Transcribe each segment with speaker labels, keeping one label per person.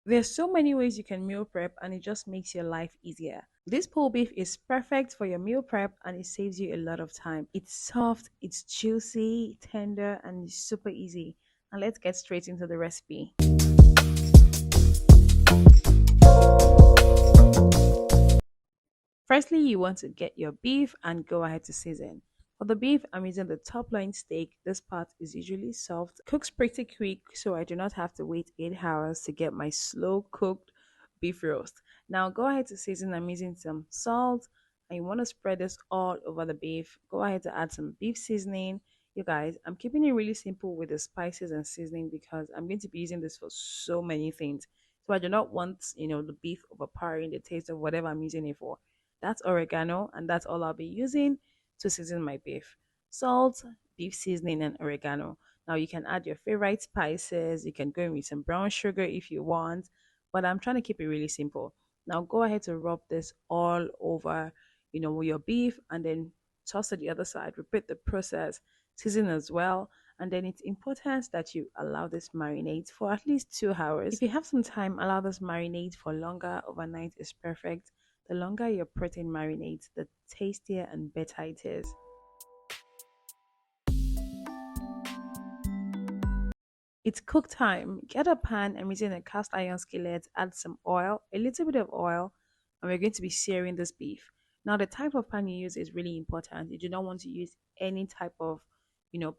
Speaker 1: There's so many ways you can meal prep and it just makes your life easier. This pulled beef is perfect for your meal prep and it saves you a lot of time. It's soft, it's juicy, tender, and it's super easy. And let's get straight into the recipe. Firstly, you want to get your beef and go ahead to season. For the beef, I'm using the top line steak. This part is usually soft, cooks pretty quick, so I do not have to wait 8 hours to get my slow cooked beef roast. Now go ahead to season. I'm using some salt, and you want to spread this all over the beef. Go ahead to add some beef seasoning. You guys, I'm keeping it really simple with the spices and seasoning because I'm going to be using this for so many things. So I do not want, the beef overpowering the taste of whatever I'm using it for. That's oregano, and that's all I'll be using to season my beef. Salt, beef seasoning, and oregano. Now you can add your favorite spices. You can go in with some brown sugar if you want, but I'm trying to keep it really simple. Now go ahead to rub this all over, your beef, and then toss to the other side. Repeat the process, season as well. And then it's important that you allow this marinate for at least 2 hours. If you have some time, allow this marinate for longer. Overnight is perfect. The longer your protein marinates, the tastier and better it is. It's cook time. Get a pan. I'm using a cast iron skillet. Add some oil, a little bit of oil, and we're going to be searing this beef. Now, the type of pan you use is really important. You do not want to use any type of,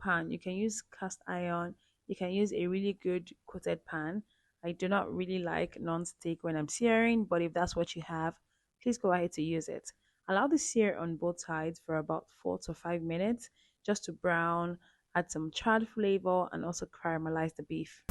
Speaker 1: pan. You can use cast iron. You can use a really good coated pan. I do not really like non-stick when I'm searing, but if that's what you have, please go ahead to use it. Allow the sear on both sides for about 4 to 5 minutes just to brown, add some charred flavor, and also caramelize the beef.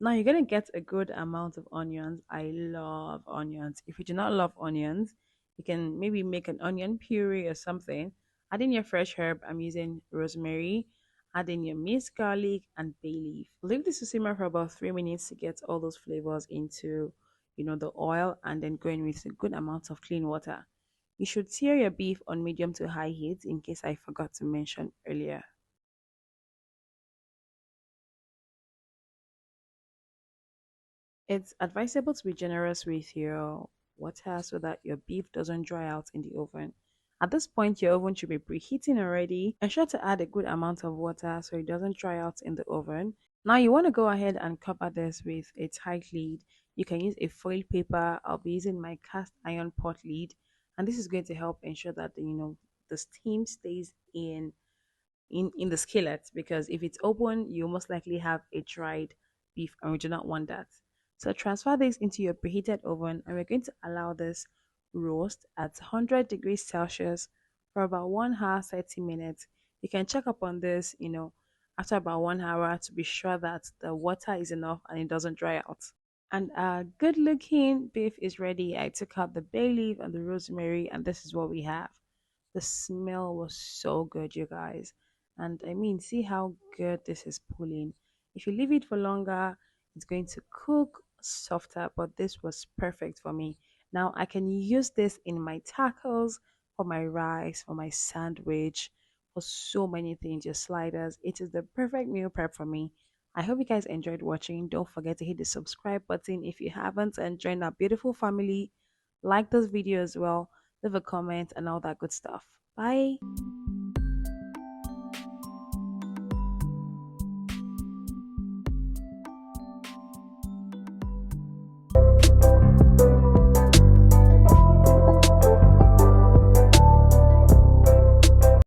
Speaker 1: Now you're gonna get a good amount of onions. I love onions. If you do not love onions, you can maybe make an onion puree or something. Add in your fresh herb. I'm using rosemary. Add in your minced garlic and bay leaf. Leave this to simmer for about 3 minutes to get all those flavors into, the oil, and then go in with a good amount of clean water. You should sear your beef on medium to high heat in case I forgot to mention earlier. It's advisable to be generous with your water so that your beef doesn't dry out in the oven. At this point, your oven should be preheating already. Ensure to add a good amount of water so it doesn't dry out in the oven. Now you want to go ahead and cover this with a tight lid. You can use a foil paper. I'll be using my cast iron pot lid, and this is going to help ensure that the steam stays in the skillet, because if it's open, you most likely have a dried beef, and we do not want that. So transfer this into your preheated oven, and we're going to allow this roast at 100 degrees Celsius for about 1 hour 30 minutes. You can check up on this, after about 1 hour to be sure that the water is enough and it doesn't dry out. And our good looking beef is ready. I took out the bay leaf and the rosemary, and this is what we have. The smell was so good, you guys. And I mean, see how good this is pulling. If you leave it for longer, it's going to cook softer, but this was perfect for me. Now I can use this in my tacos, for my rice, for my sandwich, for so many things, your sliders. It is the perfect meal prep for me. I hope you guys enjoyed watching. Don't forget to hit the subscribe button if you haven't, and join our beautiful family. Like this video as well, leave a comment, and all that good stuff. Bye.